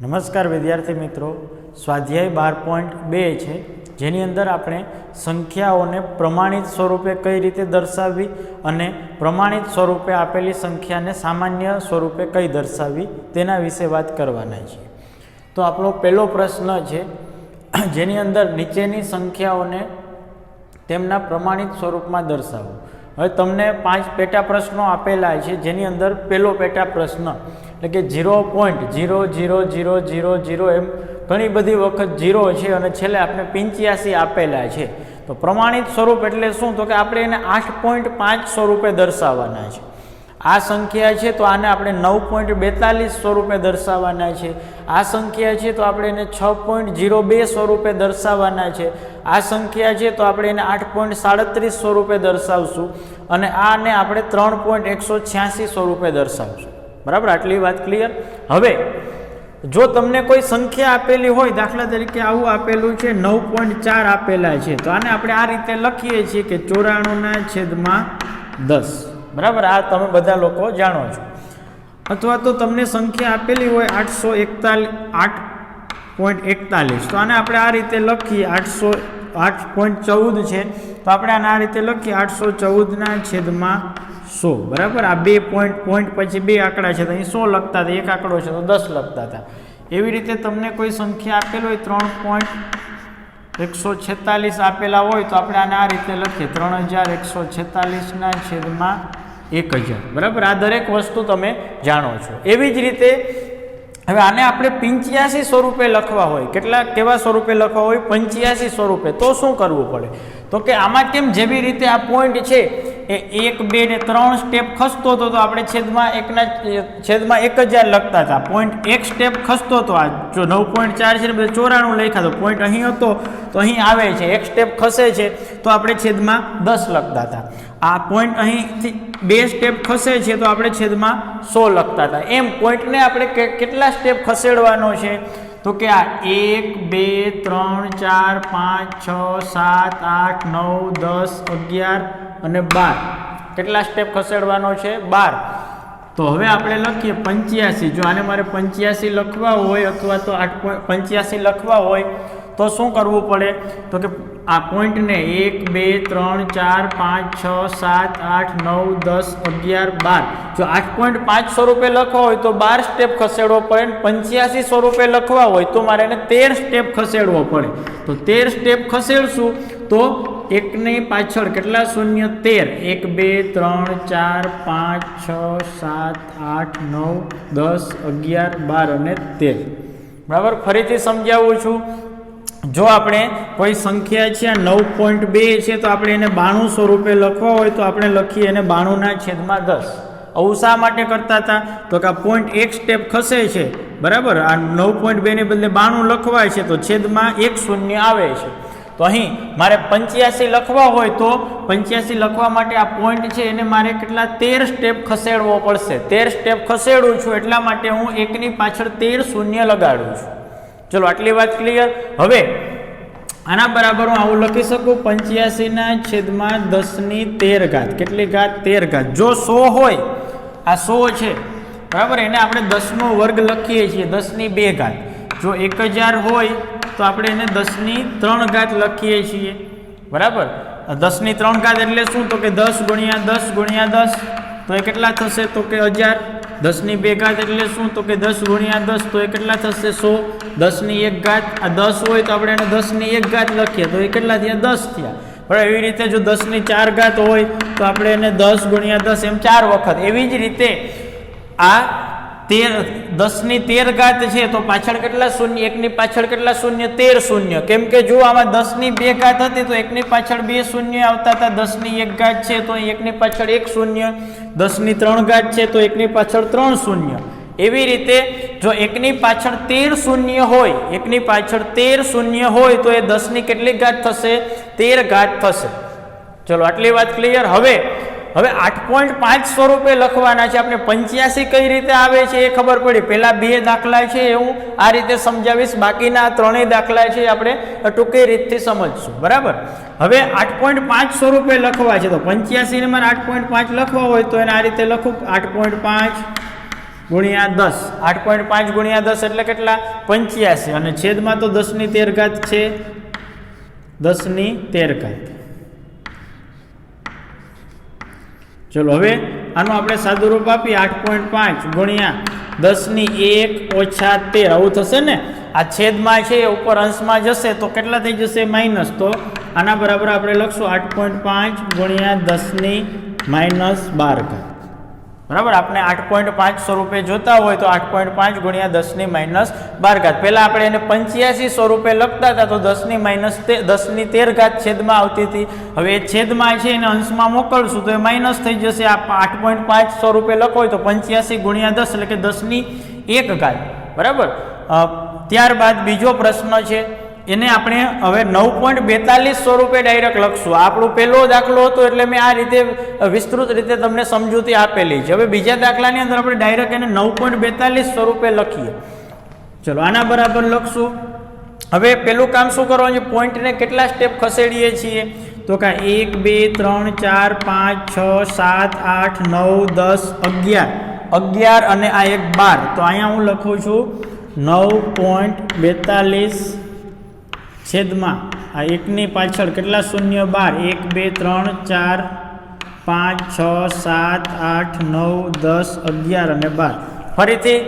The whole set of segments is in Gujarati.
નમસ્કાર વિદ્યાર્થી મિત્રો, સ્વાધ્યાય 12.2 છે, જેની અંદર આપણે સંખ્યાઓને પ્રમાણિત સ્વરૂપે કઈ રીતે દર્શાવવી અને પ્રમાણિત સ્વરૂપે આપેલી સંખ્યાને સામાન્ય સ્વરૂપે કઈ દર્શાવવી તેના વિશે વાત કરવાના છીએ. તો આપણો પહેલો પ્રશ્ન છે, જેની અંદર નીચેની સંખ્યાઓને તેમના પ્રમાણિત સ્વરૂપમાં દર્શાવો. હવે તમને 5 પેટા પ્રશ્નો આપેલા છે, જેની અંદર પહેલો પેટા પ્રશ્ન એટલે કે 0.00000 એમ ઘણી બધી વખત 0 છે અને છેલ્લે આપણે 85 આપેલા છે. તો પ્રમાણિત સ્વરૂપ એટલે શું? તો કે આપણે એને 8.5 સ્વરૂપે દર્શાવવાના છે. આ સંખ્યા છે તો આને આપણે 9.42 સ્વરૂપે દર્શાવવાના છે. આ સંખ્યા છે તો આપણે એને 6.02 સ્વરૂપે દર્શાવવાના છે. આ સંખ્યા છે તો આપણે એને 8.37 સ્વરૂપે દર્શાવશું અને આને આપણે 3.186 સ્વરૂપે દર્શાવશું. બરાબર, આટલી વાત ક્લિયર. હવે જો તમને કોઈ સંખ્યા આપેલી હોય, દાખલા તરીકે આવું આપેલું છે 9.4 આપેલા છે, તો આને આપણે આ રીતે લખીએ છીએ કે 94/10. બરાબર, આ તમે બધા લોકો જાણો છો. અથવા તો તમને સંખ્યા આપેલી હોય 8.41, તો આને આપણે આ રીતે લખીએ 8.14 છે, તો આપણે આને આ રીતે લખીએ 814/100. બરાબર, આ 2 પોઈન્ટ પછી 2 આંકડા છે, તો અહીં 100 લખતા હતા, એક આંકડો છે તો 10 લખતા હતા. એવી રીતે તમને કોઈ સંખ્યા આપેલ હોય 3.146 આપેલા હોય, તો આપણે આને આ રીતે લખીએ 3146/1000. બરાબર, આ દરેક વસ્તુ તમે જાણો છો. એવી જ રીતે હવે આને આપણે 85 સ્વરૂપે લખવા હોય, કેવા સ્વરૂપે લખવા હોય? 85 સ્વરૂપે. તો શું કરવું પડે? તો કે આમાં કેમ જેવી રીતે આ પોઈન્ટ છે એ 1, 2 ને 3 સ્ટેપ ખસતો હતો, તો આપણે છેદમાં 1000 લખતા હતા. પોઈન્ટ 1 સ્ટેપ ખસતો હતો. આ જો 9.4 છે ને બધે 94 લખ્યા, તો પોઈન્ટ અહીં હતો તો અહીં આવે છે. 1 સ્ટેપ ખસે છે તો આપણે છેદમાં 10 લખતા હતા. આ પોઈન્ટ અહીંથી 2 સ્ટેપ ખસે છે તો આપણે છેદમાં 100 લખતા હતા. એમ પોઈન્ટને આપણે કેટલા સ્ટેપ ખસેડવાનો છે? તો કે આ 1, 2, 3, 4, 5, 6, 7, 8, 9, 10, 11 અને 12. કેટલા સ્ટેપ ખસેડવાનો છે? 12. તો હવે આપણે લખીએ 85. જો આને મારે 85 લખવા હોય અથવા તો 8.85 લખવા હોય તો શું કરવું પડે? તો કે આ પોઈન્ટને 1, 2, 3, 4, 5, 6, 7, 8, 9, 10, 11, 12. જો 8.5 સ્વરૂપે લખવા હોય તો 12 સ્ટેપ ખસેડવો પડે. 85 સ્વરૂપે લખવા હોય તો મારે એને 13 સ્ટેપ ખસેડવો પડે. તો 13 સ્ટેપ ખસેડશું તો એકની પાછળ કેટલા શૂન્ય? 13. 1, 2, 3, 4, 5, 6, 7, 8, 9, 10, 11, 12 અને 13. બરાબર, ફરીથી સમજાવું છું. જો આપણે કોઈ સંખ્યા છે 9.2 છે, તો આપણે એને 92 સ્વરૂપે લખવા હોય તો આપણે લખીએ એને 92/10. આવું શા માટે કરતા હતા? તો કે આ પોઈન્ટ 1 સ્ટેપ ખસે છે. બરાબર, આ 9.2 ને બદલે 92 લખવાય છે, તો છેદમાં 1 શૂન્ય આવે છે. તો અહીં મારે 85 લખવા હોય તો 85 લખવા માટે આ પોઈન્ટ છે એને મારે કેટલા? 13 સ્ટેપ ખસેડવો પડશે. 13 સ્ટેપ ખસેડું છું એટલા માટે હું એકની પાછળ 13 શૂન્ય લગાડું છું. ચલો, આટલી વાત ક્લિયર. હવે આના બરાબર હું આવું લખી શકું 85/10^13. કેટલી ઘાત? 13 ઘાત. જો 100 હોય, આ 100 છે, બરાબર, એને આપણે 10નો વર્ગ લખીએ છીએ, 10^2 ઘાત. જો 1000 હોય તો આપણે એને 10^3 ઘાત લખીએ છીએ. બરાબર, 10^3 ઘાત એટલે શું? તો કે 10 × 10 × 10, તો એ કેટલા થશે? તો કે 1000. 10^2 ઘાત એટલે શું? તો કે 10 × 10, તો એ કેટલા થશે? 100. 10^1 ઘાત, આ 10 હોય તો આપણે એને 10^1 ઘાત લખીએ, તો એ કેટલા થયા? 10 થયા. બરાબર, એવી રીતે જો 10^4 ઘાત હોય તો આપણે એને 10 × 10 એમ 4 વખત. એવી જ રીતે આ 10^13 ઘાત છે, તો પાછળ કેટલા શૂન્ય? એકની પાછળ કેટલા શૂન્ય? 13 શૂન્ય. કેમ કે જો આમાં 10^2 ઘાત હતી તો એકની પાછળ 2 શૂન્ય આવતા હતા. 10^1 ઘાત છે તો એકની પાછળ 1 શૂન્ય. 10^3 ઘાત છે તો એકની પાછળ 3 શૂન્ય. એવી રીતે જો એકની પાછળ 13 શૂન્ય હોય, એકની પાછળ 13 શૂન્ય હોય તો એ 10ની કેટલી ઘાત થશે? 13 ઘાત થશે. ચલો, આટલી વાત ક્લિયર. હવે 8.5 સ્વરૂપે લખવાના છે. આપણે 85 કઈ રીતે આવે છે એ ખબર પડી. પહેલા 2 દાખલા છે એ હું આ રીતે સમજાવીશ, બાકીના 3 દાખલા છે આપણે ટૂંકી રીતથી સમજશું. બરાબર, હવે 8.5 સ્વરૂપે લખવા છે, તો 85 ને મારે 8.5 લખવા હોય તો એને આ રીતે લખું 8.5 ગુણ્યા 10, 8.5 ગુણ્યા 10 એટલે કેટલા 85, અને છેદમાં તો 10^13 છે, 10^13. ચલો હવે આનું આપણે સાદું રૂપ આપીએ 8.5 ગુણ્યા 10^1 - 13 આવું થશે ને. આ છેદમાં છે ઉપર અંશમાં જશે તો કેટલા થઈ જશે માઇનસ, તો આના બરાબર આપણે લખશું 8.5 ગુણ્યા 10^-12. બરાબર, આપણે 8.5 સ્વરૂપે જોતા હોય તો 8.5 ગુણ્યા 10^-12. પહેલા આપણે એને 85 સ્વરૂપે લખતા હતા તો 10^-13 છેદમાં આવતી હતી. હવે એ છેદમાં છે એને અંશમાં મોકલશું તો એ માઇનસ થઈ જશે. આ 8.5 સ્વરૂપે લખો હોય તો 85 ગુણ્યા 10 એટલે કે 10^1. બરાબર. ત્યારબાદ બીજો પ્રશ્ન છે, એને આપણે હવે 9.42 સ્વરૂપે ડાયરેક્ટ લખશું. આપણો પહેલો દાખલો હતો એટલે મેં આ રીતે વિસ્તૃત રીતે તમને સમજૂતી આપેલી છે. હવે બીજા દાખલાની અંદર આપણે ડાયરેક્ટ એને 9.42 સ્વરૂપે લખીએ. ચલો આના બરાબર લખશું. હવે પેલું કામ શું કરવાનું છે, પોઈન્ટને કેટલા સ્ટેપ ખસેડીએ છીએ તો કે 1 2 3 4 5 6 7 8 9 10 11 અને આ એક 12. તો અહીંયા હું લખું છું 9.42 છેદમાં આ એકની પાછળ કેટલા શૂન્ય 12, 1 2 3 4 5 6 7 8 9 10 11 અને 12. ફરીથી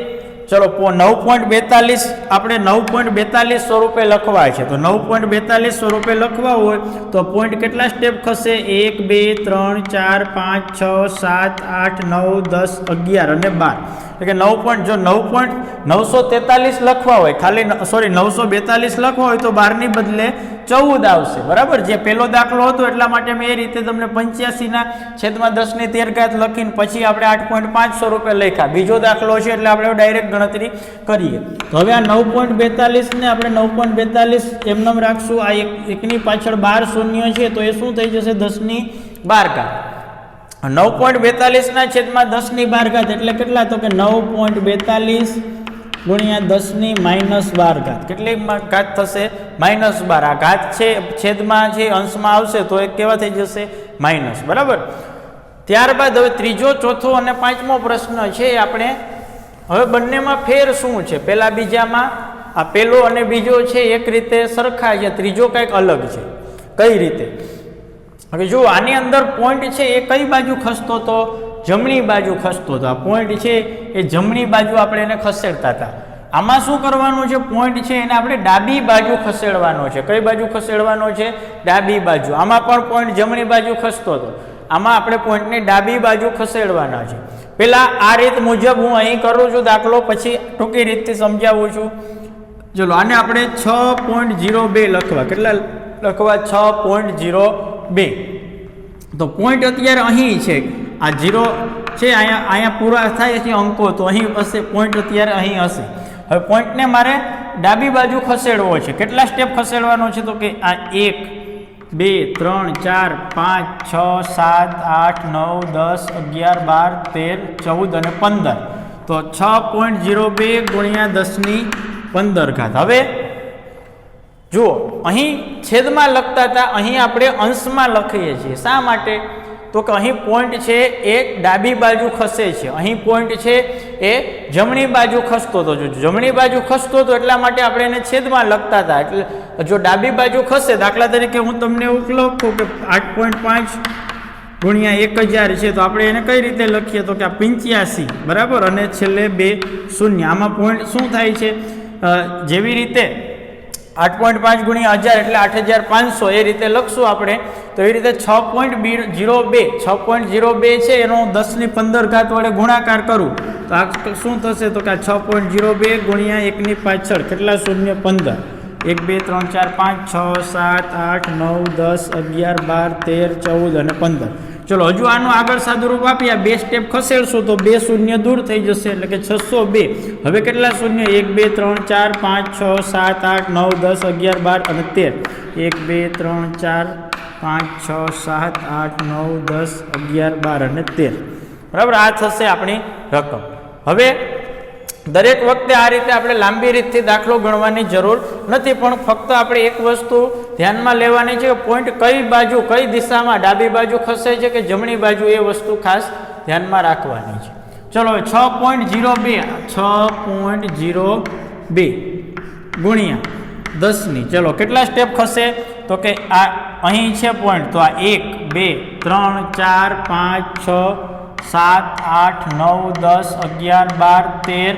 ચલો 9.42 આપણે 9.42 સ્વરૂપે લખવા છે. તો 9.42 સ્વરૂપે લખવા હોય તો પોઈન્ટ કેટલા સ્ટેપ ખસે, 1 2 3 4 5 6 7 8 9 10 11 અને 12. એટલે કે 943 લખવા હોય, ખાલી 942 લખવા હોય તો 12 ની બદલે 14 આવશે. બરાબર, જે પહેલો દાખલો હતો એટલા માટે મેં એ રીતે તમને 85/10^13 લખીને પછી આપણે 8.5 સ્વરૂપે લખ્યા. બીજો દાખલો છે એટલે આપણે ડાયરેક્ટ ગણતરી કરીએ. તો હવે આ 9.42 ને આપણે 9.42 એમનેમ રાખશું. આ એકની પાછળ 12 શૂન્ય છે તો એ શું થઈ જશે 10^12. 9.42 ના છેદમાં 10^12 એટલે કેટલા તો કે 9.42 ગુણ્યા 10^-12. કેટલી ઘાત થશે -12. આ ઘાત છે છેદમાં છે અંશમાં આવશે તો એ કેવા થઈ જશે માઇનસ. બરાબર. ત્યારબાદ હવે ત્રીજો, ચોથો અને પાંચમો પ્રશ્ન છે. આપણે હવે બંનેમાં ફેર શું છે, પહેલા બીજામાં આ પહેલો અને બીજો છે એક રીતે સરખા છે, ત્રીજો કંઈક અલગ છે. કઈ રીતે? હવે જુઓ, આની અંદર પોઈન્ટ છે એ કઈ બાજુ ખસતો હતો, જમણી બાજુ ખસતો હતો. આ પોઈન્ટ છે એ જમણી બાજુ આપણે એને ખસેડતા હતા. આમાં શું કરવાનું છે, પોઈન્ટ છે એને આપણે ડાબી બાજુ ખસેડવાનો છે. કઈ બાજુ ખસેડવાનો છે? ડાબી બાજુ. આમાં પણ પોઈન્ટ જમણી બાજુ ખસતો હતો, આમાં આપણે પોઈન્ટને ડાબી બાજુ ખસેડવાના છે. પેલા આ રીત મુજબ હું અહીં કરું છું દાખલો, પછી ટૂંકી રીતથી સમજાવું છું. ચલો આને આપણે 6.02 લખવા. કેટલા લખવા? 6.02. તો પોઈન્ટ અત્યારે અહીં છે, આ 0 છે, અહીંયા પૂરા થાય છે અંકો, તો અહીં હશે પોઈન્ટ અત્યારે અહીં હશે. હવે પોઈન્ટને મારે ડાબી બાજુ ખસેડવો છે. કેટલા સ્ટેપ ખસેડવાનો છે તો કે આ 1 2 3 4 5 6 7 8 9 10 11 12 13 14 અને 15. તો 6.02 ગુણ્યા 10^15. હવે જુઓ, અહીં છેદમાં લખતા હતા, અહીં આપણે અંશમાં લખીએ છીએ. શા માટે? તો કે અહીં પોઈન્ટ છે એ ડાબી બાજુ ખસે છે, અહીં પોઈન્ટ છે એ જમણી બાજુ ખસતો હતો. જો જમણી બાજુ ખસતો હતો એટલા માટે આપણે એને છેદમાં લખતા હતા. એટલે જો ડાબી બાજુ ખસે, દાખલા તરીકે હું તમને એવું લખું કે 8.5 ગુણ્યા 1000 છે, તો આપણે એને કઈ રીતે લખીએ તો કે આ 85. બરાબર, અને છેલ્લે 2 શૂન્ય. આમાં પોઈન્ટ શું થાય છે, જેવી રીતે 8.5 ગુણ્યા 1000 એટલે 8500 એ રીતે લખશું આપણે. તો એ રીતે 6.02 છે એનો 10^15 વડે ગુણાકાર કરું તો આ શું થશે તો કે 6.02 ગુણ્યા 1 કેટલા શૂન્ય 15. 1 2 3 4 5 6 7 8 9 10 11 12 13 14 અને 15. ચલો હજુ આનું આગળ સાદુરૂપ આપીએ. 2 સ્ટેપ ખસેડશું તો 2 શૂન્ય દૂર થઈ જશે એટલે કે 602. હવે કેટલા શૂન્ય? 1 2 3 4 5 6 7 8 9 10 11 12 અને 13. 1 2 3 4 5 6 7 8 9 10 11 12 અને 13. બરાબર, આ થશે આપણી રકમ. હવે દરેક વખતે આ રીતે આપણે લાંબી રીતથી દાખલો ગણવાની જરૂર નથી, પણ ફક્ત આપણે એક વસ્તુ ધ્યાનમાં લેવાની છે કે પોઈન્ટ કઈ બાજુ, કઈ દિશામાં, ડાબી બાજુ ખસે છે કે જમણી બાજુ, એ વસ્તુ ખાસ ધ્યાનમાં રાખવાની છે. ચલો હવે 6.02 6.02 ગુણ્યા 10ની, ચલો કેટલા સ્ટેપ ખસે તો કે આ અહીં છે પોઈન્ટ, તો આ 1 2 3 4 5 6 7 8 9 10 11 12 13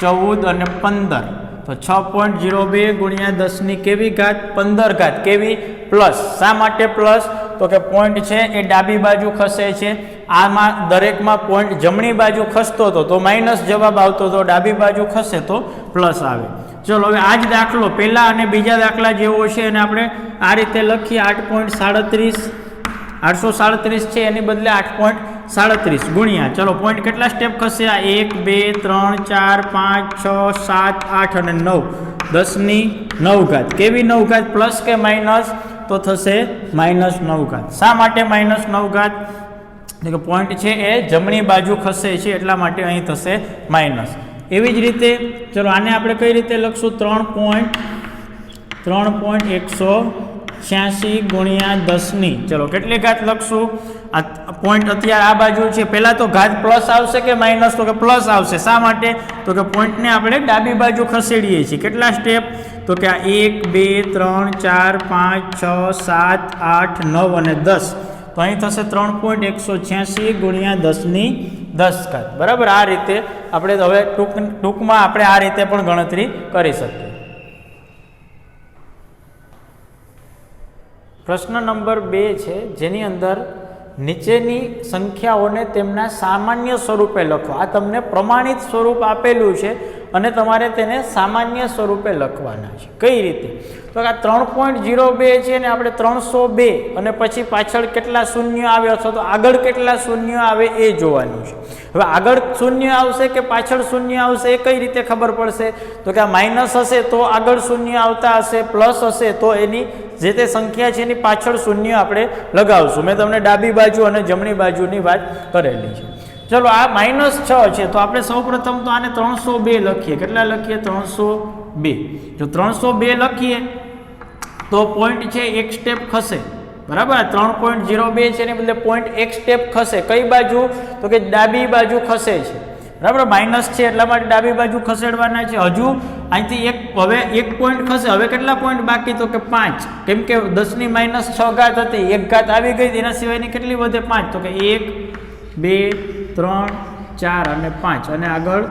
14 અને 15, તો 6.02 ગુણ્યા 10ની કેવી ઘાત 15 ઘાત, કેવી પ્લસ. શા માટે પ્લસ તો કે પોઈન્ટ છે એ ડાબી બાજુ ખસે છે, આમાં દરેકમાં પોઈન્ટ જમણી બાજુ ખસતો હતો તો માઇનસ જવાબ આવતો હતો, ડાબી બાજુ ખસે તો પ્લસ આવે. ચલો હવે આ જ દાખલો પહેલા અને બીજા દાખલા જેવો છે અને આપણે આ રીતે લખીએ 8.37 છે એની બદલે 8.37 ગુણ્યા, ચલો પોઈન્ટ કેટલા સ્ટેપ ખસે, આ 1 2 3 4 5 6 7 8 અને 9, 10ની 9 ઘાત, કેવી 9 ઘાત પ્લસ કે માઇનસ, તો થશે -9 ઘાત. શા માટે -9 ઘાત એટલે કે પોઈન્ટ છે એ જમણી બાજુ ખસે છે એટલા માટે અહીં થશે માઇનસ. એવી જ રીતે ચલો આને આપણે કઈ રીતે લખશું, 3.186 ગુણ્યા 10ની, ચલો કેટલી ઘાત લખશું, આ પોઈન્ટ અત્યારે આ બાજુ છે, પહેલાં તો ઘાત પ્લસ આવશે કે માઇનસ, તો કે પ્લસ આવશે. શા માટે તો કે પોઈન્ટને આપણે ડાબી બાજુ ખસેડીએ છીએ. કેટલા સ્ટેપ તો કે આ 1 2 3 4 5 6 7 8 9 અને 10, તો અહીં થશે 3.186 ગુણ્યા 10ની 10 ઘાત. બરાબર, આ રીતે આપણે હવે ટૂંકમાં આપણે આ રીતે પણ ગણતરી કરી શકીએ. પ્રશ્ન નંબર 2 છે જેની અંદર નીચેની સંખ્યાઓને તેમના સામાન્ય સ્વરૂપે લખો. આ તમને પ્રમાણિત સ્વરૂપ આપેલું છે અને તમારે તેને સામાન્ય સ્વરૂપે લખવાના છે. કઈ રીતે તો આ 3.02 છે ને આપણે 302 અને પછી પાછળ કેટલા શૂન્ય આવે અથવા તો આગળ કેટલા શૂન્ય આવે એ જોવાનું છે. હવે આગળ શૂન્ય આવશે કે પાછળ શૂન્ય આવશે એ કઈ રીતે ખબર પડશે તો કે આ માઇનસ હશે તો આગળ શૂન્ય આવતા હશે, પ્લસ હશે તો એની જે તે સંખ્યા છે એની પાછળ શૂન્ય આપણે લગાવશું. મેં તમને ડાબી બાજુ અને જમણી બાજુની વાત કરેલી છે. ચલો આ -6 છે તો આપણે સૌપ્રથમ તો આને 302 લખીએ. કેટલા લખીએ 302. જો 302 લખીએ તો પોઈન્ટ છે એક સ્ટેપ ખસે. બરાબર, 3.02 છે એની બદલે પોઈન્ટ એક સ્ટેપ ખસે. કઈ બાજુ તો કે ડાબી બાજુ ખસે છે. બરાબર, માઇનસ છે એટલા માટે ડાબી બાજુ ખસેડવાના છે. હજુ અહીંથી હવે એક પોઈન્ટ ખસે. હવે કેટલા પોઈન્ટ બાકી તો કે 5, કેમ કે 10ની -6 ઘાત હતી, એક ઘાત આવી ગઈ, એના સિવાયની કેટલી વધે 5, તો કે 1 2 3 4 અને 5 અને આગળ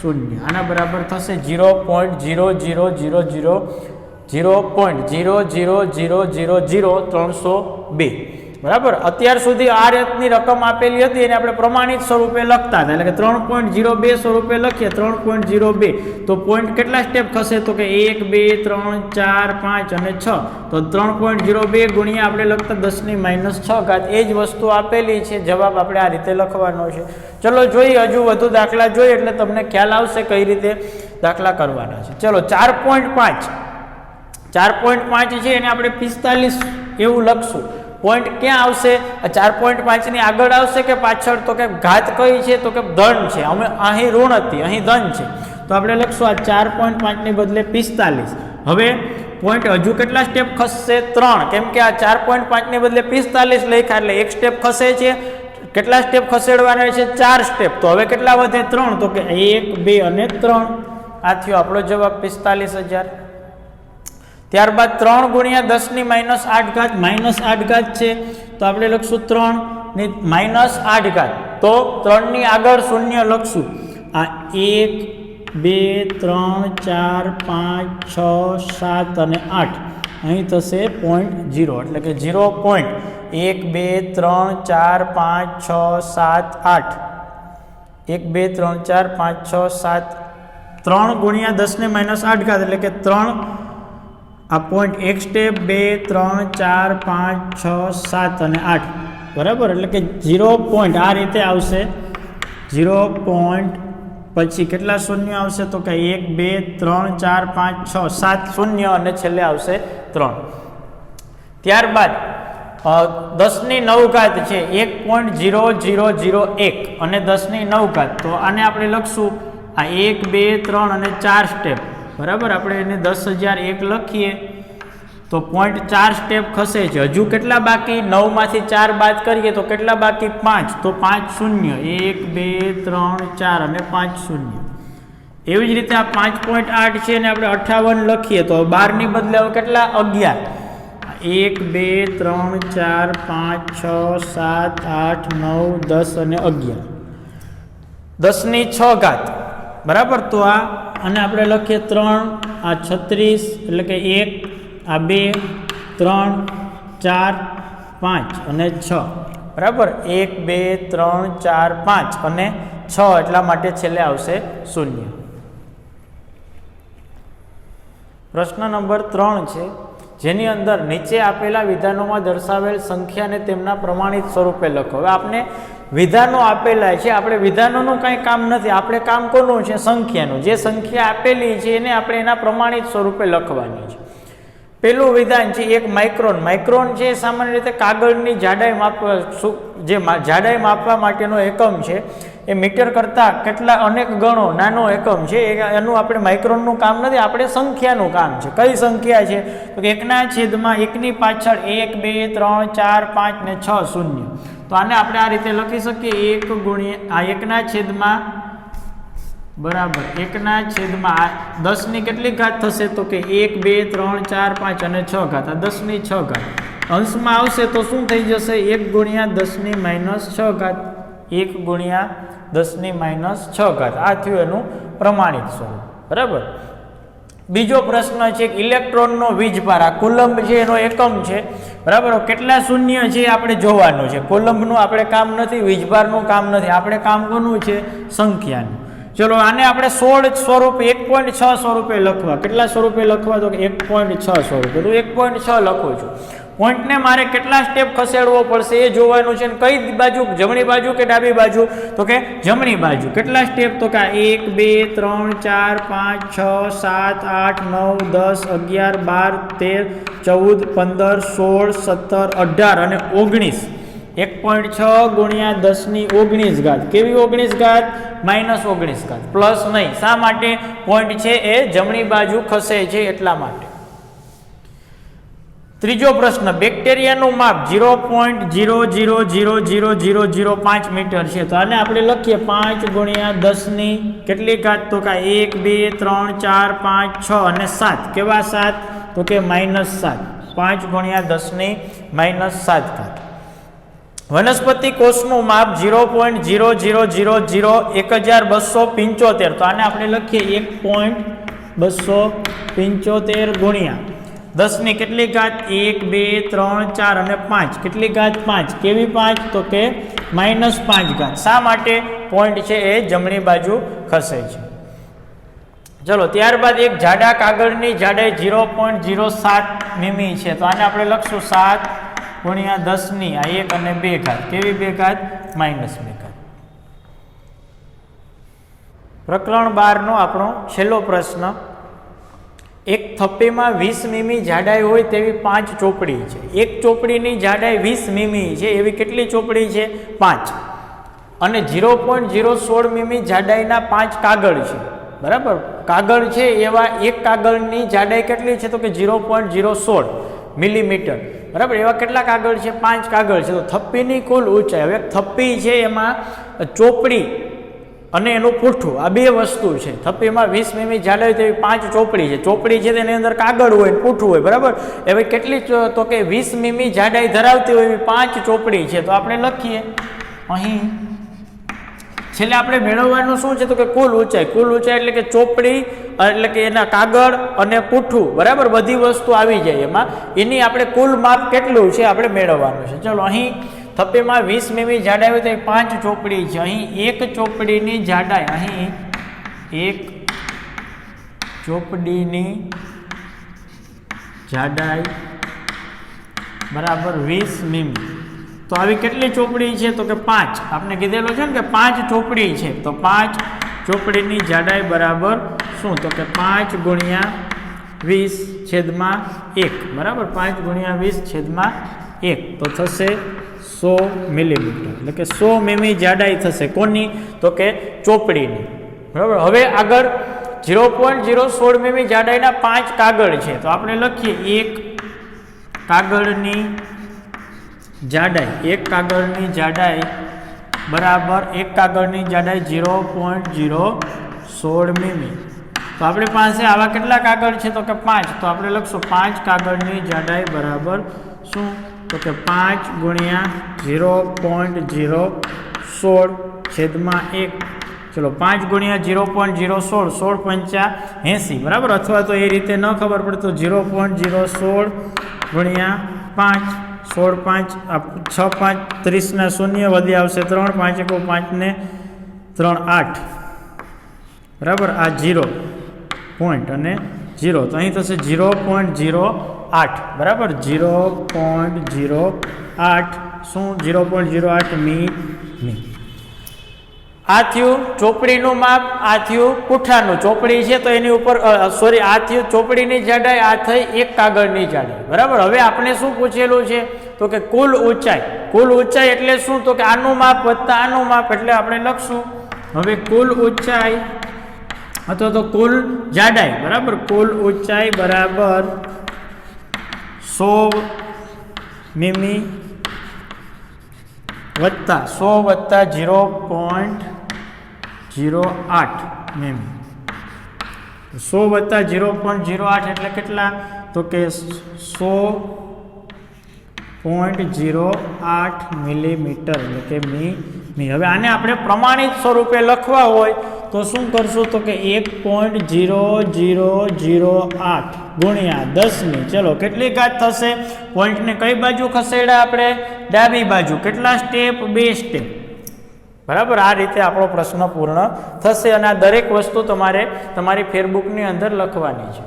0. આના બરાબર થશે 0.0000302. બરાબર, અત્યાર સુધી આ રીતની રકમ આપેલી હતી એને આપણે પ્રમાણિત સ્વરૂપે લખતા હતા, એટલે કે 3.02 સ્વરૂપે લખીએ 3.02 તો પોઈન્ટ કેટલા સ્ટેપ ખસે તો કે 1 2 3 4 5 અને 6, તો 3.02 ગુણ્યા આપણે લખતા 10ની -6 ઘાત. એ જ વસ્તુ આપેલી છે, જવાબ આપણે આ રીતે લખવાનો છે. ચલો જોઈએ હજુ વધુ દાખલા જોઈએ એટલે તમને ખ્યાલ આવશે કઈ રીતે દાખલા કરવાના છે. ચલો 4.5 છે એને આપણે 45 એવું લખશું. પોઈન્ટ ક્યાં આવશે, 4.5 ની આગળ આવશે કે પાછળ, તો કે ઘાત કઈ છે તો કે ધન છે. અમે અહીં ઋણ હતી, અહીં ધન છે, તો આપણે લખશું આ 4.5 ની બદલે 45. હવે પોઈન્ટ હજુ કેટલા સ્ટેપ ખસશે 3, કેમ કે આ 4.5 ની બદલે 45 લખ્યા એટલે એક સ્ટેપ ખસે છે. કેટલા સ્ટેપ ખસેડવાના છે 4 સ્ટેપ, તો હવે કેટલા વધે 3, તો કે 1 2 અને 3. આ થયો આપણો જવાબ 45,000. ત્યારબાદ 3 ગુણ્યા 10ની -8 ઘાત, -8 ઘાત છે તો આપણે લખશું 3 ની -8 ઘાત, તો 3 ની આગળ શૂન્ય લખશું. આ 1 2 3 4 5 6 7 અને 8 અહીં થશે 0.0 એટલે કે 0.1 2 3 4 5 6 7 8 1 2 3 4 5 6 7 3 ગુણ્યા 10ની -8 ઘાત એટલે કે 3, આ પોઈન્ટ એક સ્ટેપ 2 3 4 5 6 7 અને 8. બરાબર, એટલે કે 0 પોઈન્ટ આ રીતે આવશે. 0 પોઈન્ટ પછી કેટલા શૂન્ય આવશે તો કે 1 2 3 4 5 6 7 શૂન્ય અને છેલ્લે આવશે 3. ત્યારબાદ 10ની 9 ઘાત છે 1.0001 અને 10ની 9 ઘાત, તો આને આપણે લખશું આ 1 2 3 અને 4 સ્ટેપ. બરાબર, આપણે એને 10,001 લખીએ તો 0.4 સ્ટેપ ખસે છે. હજુ કેટલા બાકી? 9 માંથી 4 બાદ કરીએ તો કેટલા બાકી? 5. તો 5 શૂન્ય, 1 2 3 4 અને 5 શૂન્ય. એવી જ રીતે આ 5.8 છે અને આપણે 58 લખીએ તો 12 ની બદલે કેટલા? 11. 1 2 3 4 5 6 7 8 9 10 અને 11. 10 ની 6 ઘાત બરાબર. તો આ અને આપણે લખીએ 3, આ 36 એટલે કે 1, આ 2 3 4 5 અને 6 બરાબર. 1 2 3 4 5 અને 6 એટલા માટે છેલ્લે આવશે 0. પ્રશ્ન નંબર 3 છે, જેની અંદર નીચે આપેલા વિધાનોમાં દર્શાવેલ સંખ્યાને તેમના પ્રમાણિત સ્વરૂપે લખો. હવે આપણે વિધાનો આપેલા છે, આપણે વિધાનોનું કંઈ કામ નથી, આપણે કામ કોનું છે? સંખ્યાનું. જે સંખ્યા આપેલી છે એને આપણે એના પ્રમાણિત સ્વરૂપે લખવાની છે. પેલું વિધાન છે એક માઇક્રોન. માઇક્રોન છે સામાન્ય રીતે કાગળની જાડાઈ માપવા, જે જાડાઈ માપવા માટેનો એકમ છે. એ મીટર કરતાં કેટલા અનેક ગણો નાનો એકમ છે. એનું આપણે માઇક્રોનનું કામ નથી, આપણે સંખ્યાનું કામ છે. કઈ સંખ્યા છે? તો કે 1/1 ની પાછળ 1 2 3 4 5 ને 6 શૂન્ય. તો આને આપણે આ રીતે લખી શકીએ 1 ગુણ્યા આ 1/, બરાબર 1/, 10 ની કેટલી ઘાત થશે? તો કે 1 2 3 4 5 અને 6 ઘાત. આ 10 ની 6 ઘાત અંશમાં આવશે તો શું થઈ જશે? 1 ગુણ્યા 10 ની -6 ઘાત. 1 ગુણ્યા 10 ની -6 ઘાત. આ થયું એનું પ્રમાણિત સ્વરૂપ. બરાબર. બીજો પ્રશ્ન છે ઇલેક્ટ્રોનનો વીજભાર. આ કુલંબ છે એનો એકમ છે. બરાબર. કેટલા શૂન્ય છે આપણે જોવાનું છે. કુલંબનું આપણે કામ નથી, વીજભારનું કામ નથી, આપણે કામ કોનું છે? સંખ્યાનું. ચલો આને આપણે 16 સ્વરૂપે 1.6 સ્વરૂપે લખવા. કેટલા સ્વરૂપે લખવા? તો 1.6 સ્વરૂપે. તો 1.6 લખું છું. પોઈન્ટને મારે કેટલા સ્ટેપ ખસેડવો પડશે એ જોવાનું છે. કઈ બાજુ? જમણી બાજુ કે ડાબી બાજુ? તો કે જમણી બાજુ. કેટલા સ્ટેપ? તો કે 1 2 3 4 5 6 7 8 9 10 11 12 13 14 15 16 17 18 અને 19. 1.6 ગુણ્યા 10 ની 19 ઘાત. કેવી 19 ઘાત? -19 ઘાત. પ્લસ નહીં. શા માટે? પોઈન્ટ છે એ જમણી બાજુ ખસે છે એટલા માટે. ત્રીજો પ્રશ્ન, બેક્ટેરિયાનું માપ 0.000005 મીટર છે. તો આને આપણે લખીએ 5 ગુણ્યા 10 ની કેટલી ઘાત? તો કે 1 2 3 4 5 6 અને 7. કેવા 7? તો કે -7. 5 ગુણ્યા 10 ની -7 ઘાત. વનસ્પતિ કોષનું માપ 0.00001275. તો આને આપણે લખીએ 1.275 ગુણ્યા 10 ની કેટલી ઘાત? 1 2 3 4 અને 5. કેટલી ઘાત? 5. કેવી 5? તો કે -5 ઘાત. શા માટે? પોઈન્ટ છે એ જમણી બાજુ ખસે છે. ચલો ત્યારબાદ એક જાડા કાગળની જાડાઈ 0.07 મીમી છે. તો આને આપણે લખશું 7 ગુણ્યા 10 ની આ 1 અને 2 ઘાત. કેવી 2 ઘાત? -2 ઘાત. પ્રકરણ 12 નો આપણો છેલ્લો પ્રશ્ન. એક થપ્પીમાં 20 મીમી જાડાઈ હોય તેવી 5 ચોપડી છે. એક ચોપડીની જાડાઈ 20 મીમી છે એવી કેટલી ચોપડી છે? 5. અને 0.016 મીમી જાડાઈના 5 કાગળ છે. બરાબર. કાગળ છે એવા એક કાગળની જાડાઈ કેટલી છે? તો કે 0.016 મિલીમીટર. બરાબર. એવા કેટલા કાગળ છે? 5 કાગળ છે. તો થપ્પીની કુલ ઊંચાઈ, હવે થપ્પી છે એમાં ચોપડી અને એનું પૂઠું આ બે વસ્તુ છે. થપ્પીમાં 20 મીમી જાડાઈ તેવી 5 ચોપડી છે. ચોપડી છે તેની અંદર કાગળ હોય, પૂઠું હોય. બરાબર. હવે કેટલી? તો કે 20 મીમી જાડાઈ ધરાવતી હોય એવી 5 ચોપડી છે. તો આપણે લખીએ અહીં છેલ્લે આપણે મેળવવાનું શું છે? તો કે કુલ ઊંચાઈ. કુલ ઊંચાઈ એટલે કે ચોપડી એટલે કે એના કાગળ અને પૂઠું. બરાબર. બધી વસ્તુ આવી જાય એમાં. એની આપણે કુલ માપ કેટલું છે આપણે મેળવવાનું છે. ચલો અહીં થપ્પીમાં 20 મીમી જાડાઈ હોય તો 5 ચોપડી છે. અહીં એક ચોપડીની જાડાઈ, અહીં એક ચોપડીની જાડાઈ બરાબર 20 મીમી. તો આવી કેટલી ચોપડી છે? તો કે 5. આપણે કીધેલું છે ને કે 5 ચોપડી છે. તો 5 ચોપડીની જાડાઈ બરાબર શું? તો કે 5 ગુણ્યા 20/1. બરાબર. 5 ગુણ્યા 20/1 તો થશે 100 મિલીમીટર. એટલે કે 100 મીમી જાડાઈ થશે. કોની? તો કે ચોપડીની. બરાબર. હવે આગળ 0.016 મીમી જાડાઈના 5 કાગળ છે. તો આપણે લખીએ 1 કાગળની જાડાઈ, એક કાગળની જાડાઈ બરાબર એક કાગળની જાડાઈ 0.016 મીમી. તો આપણી પાસે આવા કેટલા કાગળ છે? તો કે 5. તો આપણે લખશું 5 કાગળની જાડાઈ બરાબર શું? તો કે 5 ગુણ્યા 0.016 છેદમાં 1. ચલો 5 ગુણ્યા 0.016, 16 પંચા 80 બરાબર. અથવા તો એ રીતે ન ખબર પડે તો 0.016 ગુણ્યા 5, 16 5 6 5 30 શૂન્ય વધી આવશે 3, 5 1 5 ને 3 8 બરાબર. આ 0 પોઈન્ટ અને 0 તો અહીં થશે 0.08 બરાબર. 0.08 શું? 0.08 મી. આ થયું ચોપડીનું માપ, આ થયું પુઠ્ઠાનું. ચોપડી છે તો એની ઉપર સોરી આ થયું ચોપડીની જાડાઈ, આ થઈ એક કાગળની જાડાઈ બરાબર. હવે આપણે શું પૂછેલું છે? તો કે કુલ ઊંચાઈ. કુલ ઊંચાઈ એટલે શું? તો કે આનું માપ વત્તા આનું માપ, એટલે આપણે લખશું હવે કુલ ઊંચાઈ અથવા તો કુલ જાડાઈ બરાબર. કુલ ઊંચાઈ બરાબર 100 મીમી વત્તા 100 વત્તા 0.08 મીમી. 100 વત્તા 0.08 એટલે કેટલા? તો કે 100.08 મિલીમીટર એટલે કે મી. હવે આને આપણે પ્રમાણિત સ્વરૂપે લખવા હોય તો શું કરશું? તો કે 1.0008 ગુણ્યા 10ની ચલો કેટલી ઘાત થશે? પોઈન્ટને કઈ બાજુ ખસેડા આપણે? ડાબી બાજુ. કેટલા સ્ટેપ? 2 સ્ટેપ બરાબર. આ રીતે આપણો પ્રશ્ન પૂર્ણ થશે અને આ દરેક વસ્તુ તમારે તમારી ફેરબુકની અંદર લખવાની છે.